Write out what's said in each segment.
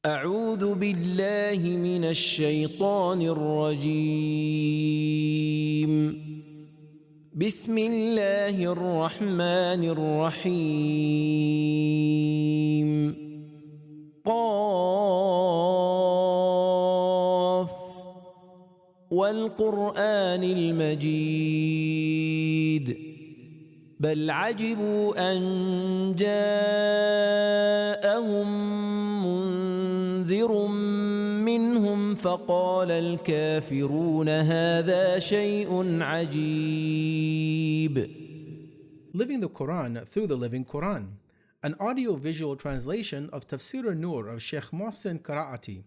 أعوذ بالله من الشيطان الرجيم. بسم الله الرحمن الرحيم. قاف والقرآن المجيد بل عجبوا أن جاءهم منذر منهم فقال الكافرون هذا شيء عجيب. Living the Quran through the Living Quran, an audio-visual translation of Tafseer Nur of 𝐒𝐔𝐏𝐏𝐿,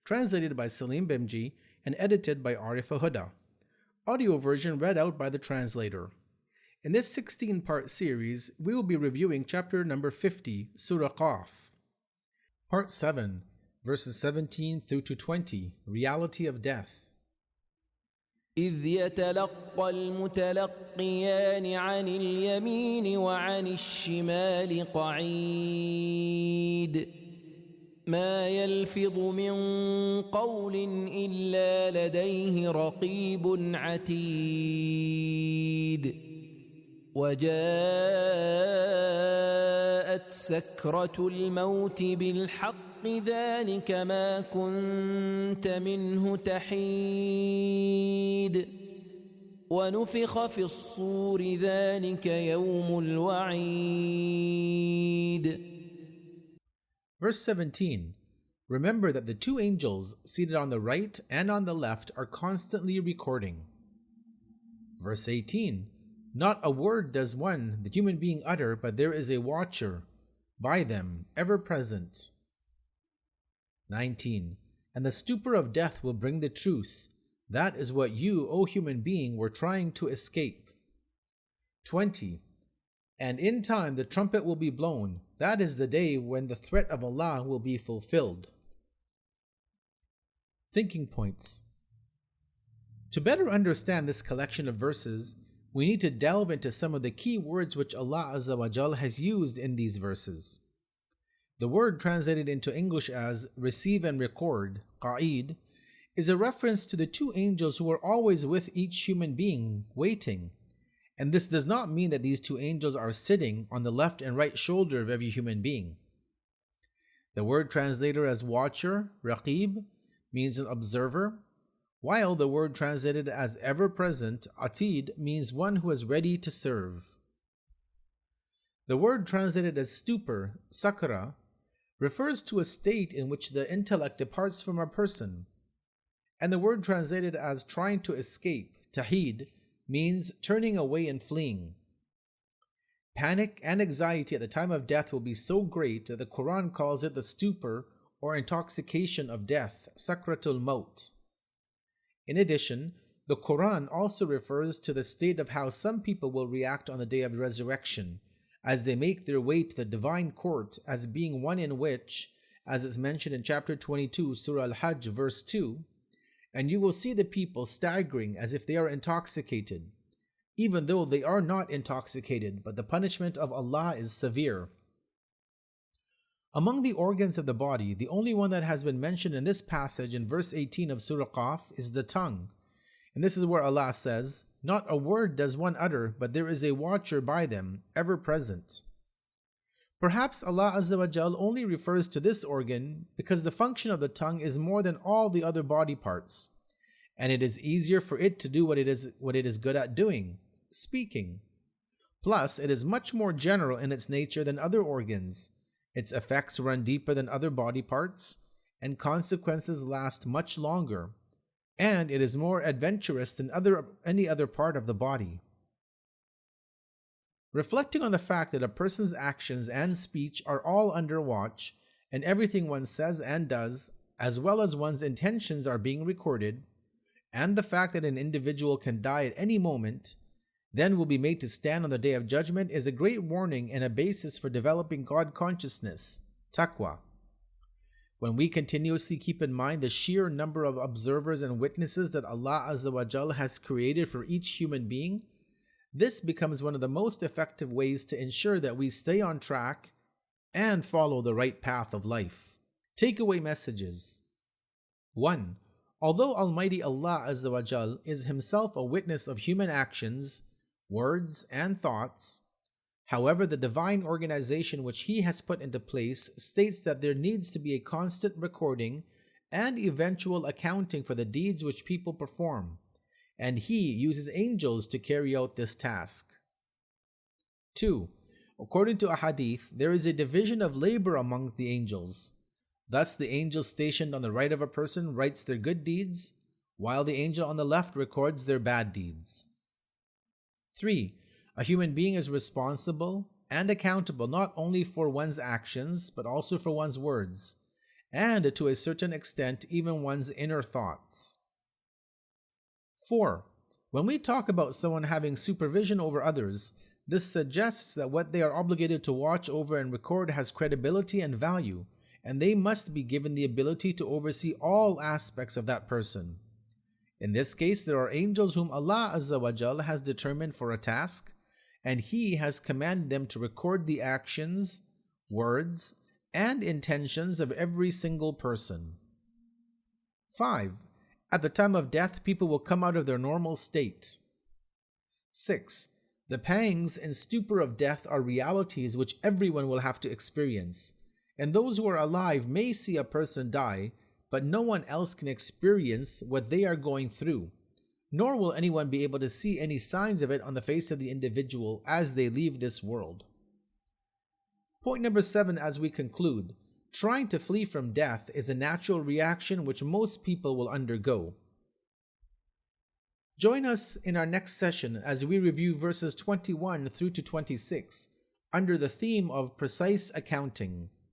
translated by Salim Bimji and edited by Arif Huda. Audio version read out by the translator. In this 16-part series, we will be reviewing chapter number 50, Surah Qaaf. Part 7, verses 17 through to 20, Reality of Death. إذ يتلقى المتلقيان عن اليمين وعن الشمال قعيد ما يلفظ من قول إلا لديه رقيب عتيد وجاءت سكرة الموت بالحق ذلك ما كنت منه تحيد ونفخ في الصور ذلك يوم الوعيد. Verse 17. Remember that the two angels seated on the right and on the left are constantly recording. Verse 18. Not a word does one, the human being, utter, but there is a watcher by them, ever present. 19. And the stupor of death will bring the truth. That is what you, O human being, were trying to escape. 20. And in time the trumpet will be blown. That is the day when the threat of Allah will be fulfilled. Thinking points. To better understand this collection of verses, we need to delve into some of the key words which Allah Azza wa Jal has used in these verses. The word translated into English as receive and record, qa'id, is a reference to the two angels who are always with each human being, waiting. And this does not mean that these two angels are sitting on the left and right shoulder of every human being. The word translated as watcher, raqib, means an observer, while the word translated as ever-present, atid, means one who is ready to serve. The word translated as stupor, sakra, refers to a state in which the intellect departs from a person, and the word translated as trying to escape, tahid, means turning away and fleeing. Panic and anxiety at the time of death will be so great that the Quran calls it the stupor or intoxication of death, sakratul maut. In addition, the Quran also refers to the state of how some people will react on the day of resurrection, as they make their way to the divine court, as being one in which, as is mentioned in chapter 22, Surah Al-Hajj, verse 2, and you will see the people staggering as if they are intoxicated, even though they are not intoxicated, but the punishment of Allah is severe. Among the organs of the body, the only one that has been mentioned in this passage in verse 18 of Surah Qaaf is the tongue. And this is where Allah says, not a word does one utter, but there is a watcher by them, ever present. Perhaps Allah Azza wa Jal only refers to this organ because the function of the tongue is more than all the other body parts, and it is easier for it to do what it is good at doing, speaking. Plus, it is much more general in its nature than other organs. Its effects run deeper than other body parts, and consequences last much longer, and it is more adventurous than any other part of the body. Reflecting on the fact that a person's actions and speech are all under watch, and everything one says and does, as well as one's intentions, are being recorded, and the fact that an individual can die at any moment, then will be made to stand on the Day of Judgment, is a great warning and a basis for developing God consciousness, taqwa. When we continuously keep in mind the sheer number of observers and witnesses that Allah Azza wa Jal has created for each human being, this becomes one of the most effective ways to ensure that we stay on track and follow the right path of life. Takeaway messages. 1. Although Almighty Allah Azza wa Jal is Himself a witness of human actions, words, and thoughts, however, the divine organization which He has put into place states that there needs to be a constant recording and eventual accounting for the deeds which people perform, and He uses angels to carry out this task. 2. According to a hadith, there is a division of labor among the angels. Thus, the angel stationed on the right of a person writes their good deeds, while the angel on the left records their bad deeds. 3. A human being is responsible and accountable not only for one's actions, but also for one's words, and to a certain extent, even one's inner thoughts. 4. When we talk about someone having supervision over others, this suggests that what they are obligated to watch over and record has credibility and value, and they must be given the ability to oversee all aspects of that person. In this case, there are angels whom Allah Azza wa Jal has determined for a task, and He has commanded them to record the actions, words, and intentions of every single person. 5. At the time of death, people will come out of their normal state. 6. The pangs and stupor of death are realities which everyone will have to experience, and those who are alive may see a person die, but no one else can experience what they are going through, nor will anyone be able to see any signs of it on the face of the individual as they leave this world. Point number 7 as we conclude. Trying to flee from death is a natural reaction which most people will undergo. Join us in our next session as we review verses 21 through to 26 under the theme of precise accounting.